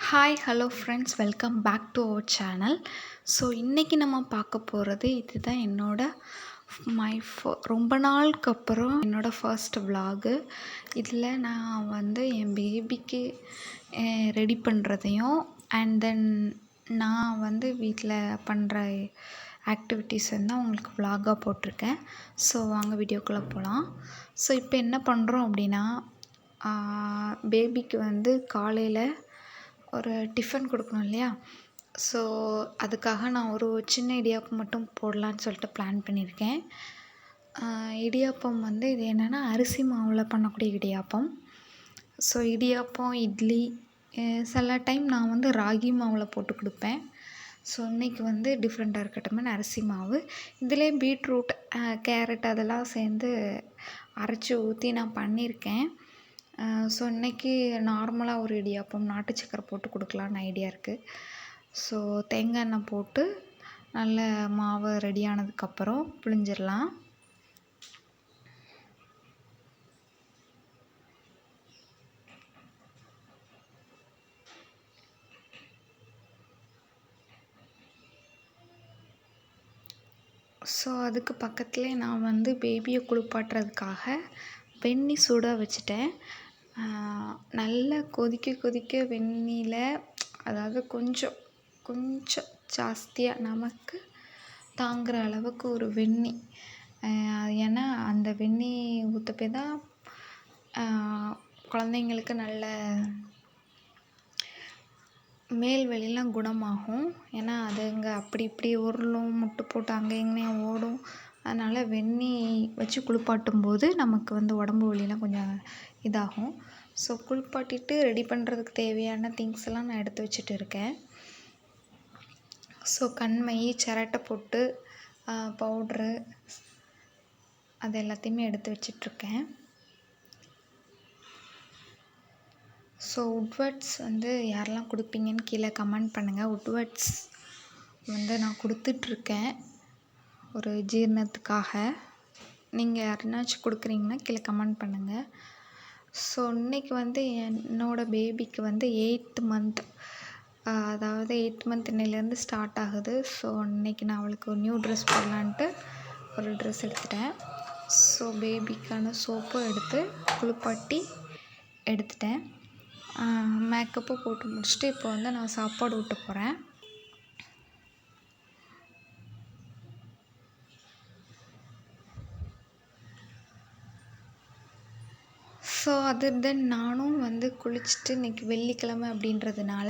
Hi hello friends, welcome back to our channel. So இன்றைக்கி நம்ம பார்க்க போகிறது இதுதான் என்னோட ரொம்ப நாளுக்கு அப்புறம் என்னோடய ஃபர்ஸ்ட் விலாகு. இதில் நான் வந்து என் பேபிக்கு ரெடி பண்ணுறதையும் அண்ட் தென் நான் வந்து வீட்டில் பண்ணுற ஆக்டிவிட்டீஸ் வந்து உங்களுக்கு விலாகாக போட்டிருக்கேன். ஸோ வாங்க வீடியோக்குள்ளே போகலாம். ஸோ இப்போ என்ன பண்ணுறோம் அப்படின்னா, பேபிக்கு வந்து காலையில் ஒரு டிஃபன் கொடுக்கணும் இல்லையா? ஸோ அதுக்காக நான் ஒரு சின்ன இடியாப்பம் மட்டும் போடலான்னு சொல்லிட்டு பிளான் பண்ணியிருக்கேன். இடியாப்பம் வந்து இது என்னென்னா அரிசி மாவில் பண்ணக்கூடிய இடியாப்பம். ஸோ இடியாப்பம், இட்லி, சில டைம் நான் வந்து ராகி மாவில் போட்டு கொடுப்பேன். ஸோ இன்றைக்கி வந்து டிஃப்ரெண்ட்டாக இருக்கட்டும்னு அரிசி மாவு. இதிலே பீட்ரூட், கேரட் அதெல்லாம் சேர்ந்து அரைச்சி ஊற்றி நான் பண்ணியிருக்கேன். ஸோ இன்றைக்கி நார்மலாக ஒரு இடியாப்பம் நாட்டு சக்கரை போட்டு கொடுக்கலான்னு ஐடியா இருக்குது. ஸோ தேங்காய் எண்ணெய் போட்டு நல்ல மாவு ரெடி ஆனதுக்கப்புறம் புழிஞ்சிடலாம். ஸோ அதுக்கு பக்கத்துலேயே நான் வந்து பேபியை குளிப்பாட்டுறதுக்காக வெந்நி சுட வச்சுட்டேன். நல்லா கொதிக்க வெந்நியில், அதாவது கொஞ்சம் ஜாஸ்தியாக நமக்கு தாங்குகிற அளவுக்கு ஒரு வெந்நி. ஏன்னா அந்த வெந்நி ஊற்றப்பே தான் குழந்தைங்களுக்கு நல்ல மேல் வலிலாம் குணமாகும். ஏன்னா அதுங்க அப்படி இப்படி உருளும், முட்டு போட்டு அங்கே இங்கேயும் ஓடும். அதனால் வெந்நி வச்சு குளிப்பாட்டும்போது நமக்கு வந்து உடம்பு வலிலாம் கொஞ்சம் இதாகும். ஸோ குளிப்பாட்டிட்டு ரெடி பண்ணுறதுக்கு தேவையான திங்ஸ் எல்லாம் நான் எடுத்து வச்சுட்டு இருக்கேன். ஸோ கண்மை, சிரட்டை பொட்டு, பவுட்ரு அது எல்லாத்தையுமே எடுத்து வச்சிட்ருக்கேன். ஸோ உட்வர்ட்ஸ் வந்து யாரெல்லாம் கொடுப்பீங்கன்னு கீழே கமெண்ட் பண்ணுங்கள். உட்வர்ட்ஸ் வந்து நான் கொடுத்துட்ருக்கேன் ஒரு ஜீரணத்துக்காக. நீங்கள் யாருனாச்சும் கொடுக்குறீங்கன்னா கீழே கமெண்ட் பண்ணுங்கள். ஸோ இன்றைக்கி வந்து என்னோடய பேபிக்கு வந்து 8th மந்த், அதாவது 8th மந்த் இன்னையிலேருந்து ஸ்டார்ட் ஆகுது. ஸோ இன்றைக்கி நான் அவளுக்கு ஒரு நியூ ட்ரெஸ் போடலான்ட்டு ஒரு ட்ரெஸ் எடுத்துட்டேன். ஸோ பேபிக்கான சோப்பும் எடுத்து குளிப்பாட்டி எடுத்துட்டேன். மேக்கப்பும் போட்டு முடிச்சுட்டு இப்போ வந்து நான் சாப்பாடு ஊட்ட போகிறேன். ஸோ அதர் தென் நானும் வந்து குளிச்சுட்டு இன்றைக்கி வெள்ளிக்கிழமை அப்படின்றதுனால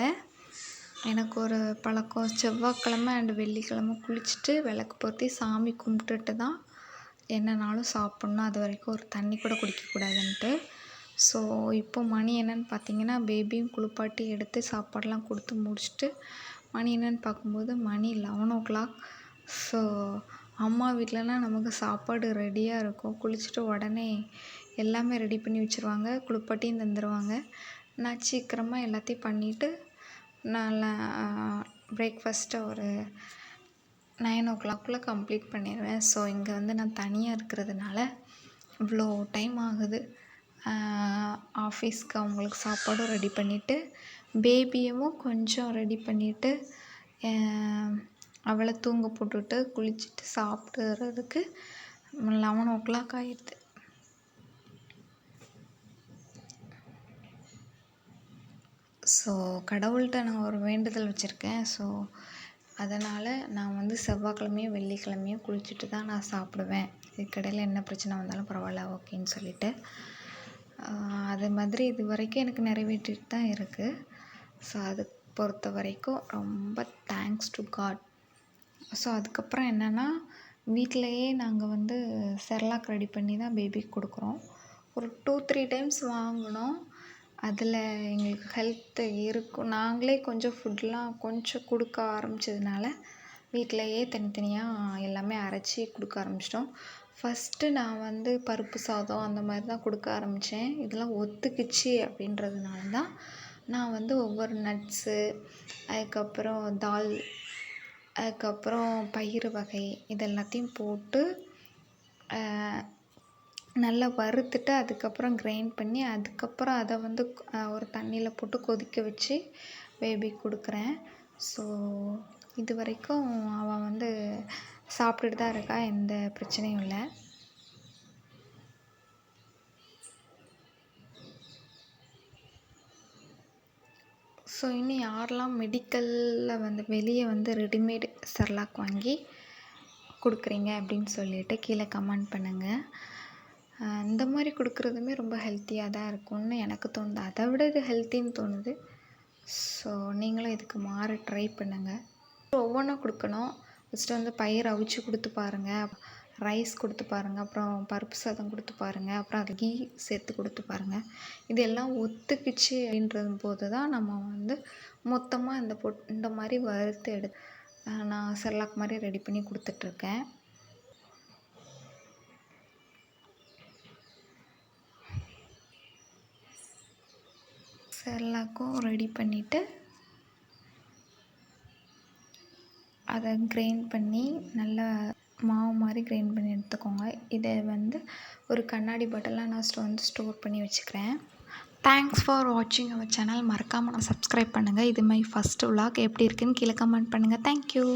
எனக்கு ஒரு பழக்கம், செவ்வாய்க்கிழமை அண்டு வெள்ளிக்கிழமை குளிச்சுட்டு விளக்கு பொருத்தி சாமி கும்பிட்டுட்டு தான் என்னன்னாலும் சாப்பிட்ணும். அது வரைக்கும் ஒரு தண்ணி கூட குடிக்கக்கூடாதுன்ட்டு. ஸோ இப்போ மணி என்னென்னு பார்த்தீங்கன்னா, பேபியும் குளிப்பாட்டி எடுத்து சாப்பாடெலாம் கொடுத்து முடிச்சுட்டு மணி என்னென்னு பார்க்கும்போது மணி 11 o'clock. ஸோ அம்மா வீட்டிலலாம் நமக்கு சாப்பாடு ரெடியாக இருக்கும். குளிச்சுட்டு உடனே எல்லாமே ரெடி பண்ணி வச்சுருவாங்க, குளிப்பாட்டியும் தந்துடுவாங்க. நான் சீக்கிரமாக எல்லாத்தையும் பண்ணிவிட்டு நல்லா பிரேக்ஃபாஸ்ட்டை ஒரு 9 o'clock கம்ப்ளீட் பண்ணிடுவேன். ஸோ இங்கே வந்து நான் தனியாக இருக்கிறதுனால இவ்வளோ டைம் ஆகுது. ஆஃபீஸ்க்கு அவங்களுக்கு சாப்பாடும் ரெடி பண்ணிவிட்டு பேபியவும் கொஞ்சம் ரெடி பண்ணிவிட்டு அவளை தூங்க போட்டுவிட்டு குளிச்சுட்டு சாப்பிடுறதுக்கு 11 o'clock ஆகிடுது. ஸோ கடவுள்கிட்ட நான் ஒரு வேண்டுதல் வச்சுருக்கேன். ஸோ அதனால் நான் வந்து செவ்வாய்க்கிழமையும் வெள்ளிக்கிழமையும் குளிச்சுட்டு தான் நான் சாப்பிடுவேன். இதுக்கிடையில் என்ன பிரச்சனை வந்தாலும் பரவாயில்ல ஓகேன்னு சொல்லிவிட்டு அது மாதிரி இது வரைக்கும் எனக்கு நிறைவேற்றிட்டு தான் இருக்குது. ஸோ அது பொறுத்த வரைக்கும் ரொம்ப தேங்க்ஸ் டு காட். ஸோ அதுக்கப்புறம் என்னென்னா, வீட்டிலையே நாங்கள் வந்து செர்லாக் ரெடி பண்ணி தான் பேபிக்கு கொடுக்குறோம். ஒரு 2-3 டைம்ஸ் வாங்கினோம். அதில் எங்களுக்கு ஹெல்த்து இருக்கும். நாங்களே கொஞ்சம் ஃபுட்லாம் கொஞ்சம் கொடுக்க ஆரம்பித்ததுனால வீட்டிலையே தனித்தனியாக எல்லாமே அரைச்சி கொடுக்க ஆரம்பிச்சிட்டோம். ஃபஸ்ட்டு நான் வந்து பருப்பு சாதம் அந்த மாதிரி தான் கொடுக்க ஆரம்பித்தேன். இதெல்லாம் ஒத்துக்குச்சு அப்படின்றதுனால தான் நான் வந்து ஒவ்வொரு நட்ஸு, அதுக்கப்புறம் தால், அதுக்கப்புறம் பயிறு வகை இது எல்லாத்தையும் போட்டு நல்லா வறுத்துட்டு அதுக்கப்புறம் கிரைண்ட் பண்ணி அதுக்கப்புறம் அதை வந்து ஒரு தண்ணியில் போட்டு கொதிக்க வச்சு பேபிக்கு கொடுக்குறேன். ஸோ இது வரைக்கும் அவள் வந்து சாப்பிட்டுட்டு தான் இருக்கா, எந்த பிரச்சனையும் இல்லை. ஸோ இன்னும் யாரெல்லாம் மெடிக்கலில் வந்து வெளியே வந்து ரெடிமேட் செர்லாக் வாங்கி கொடுக்குறீங்க அப்படின்னு சொல்லிட்டு கீழே கமெண்ட் பண்ணுங்கள். இந்த மாதிரி கொடுக்குறதுமே ரொம்ப ஹெல்த்தியாக தான் இருக்கும்னு எனக்கு தோணுது. அதை விட இது ஹெல்த்தின்னு தோணுது. ஸோ நீங்களும் இதுக்கு மாற ட்ரை பண்ணுங்கள். ஒவ்வொன்றும் கொடுக்கணும். ஃபஸ்ட்டு வந்து பயிர் அவிச்சு கொடுத்து பாருங்கள், ரைஸ் கொடுத்து பாருங்கள், அப்புறம் பருப்பு சாதம் கொடுத்து பாருங்கள், அப்புறம் அது கீ சேர்த்து கொடுத்து பாருங்கள். இது எல்லாம் ஒத்துக்குச்சு அப்படின்றது போது தான் நம்ம வந்து மொத்தமாக இந்த மாதிரி வறுத்து நான் செர்லாக் மாதிரி ரெடி பண்ணி கொடுத்துட்ருக்கேன். செர்லாக்கும் ரெடி பண்ணிவிட்டு அதை கிரைண்ட் பண்ணி நல்லா மாவு மாதிரி கிரைண்ட் பண்ணி எடுத்துக்கோங்க. இதை வந்து ஒரு கண்ணாடி பாட்டிலில் நான் வந்து ஸ்டோர் பண்ணி வச்சுக்கிறேன். தேங்க்ஸ் ஃபார் வாட்சிங் அவர் சேனல். மறக்காமல் நான் சப்ஸ்கிரைப் பண்ணுங்கள். இது மை ஃபஸ்ட் விலாக். எப்படி இருக்குன்னு கீழே கமெண்ட் பண்ணுங்கள். தேங்க்யூ.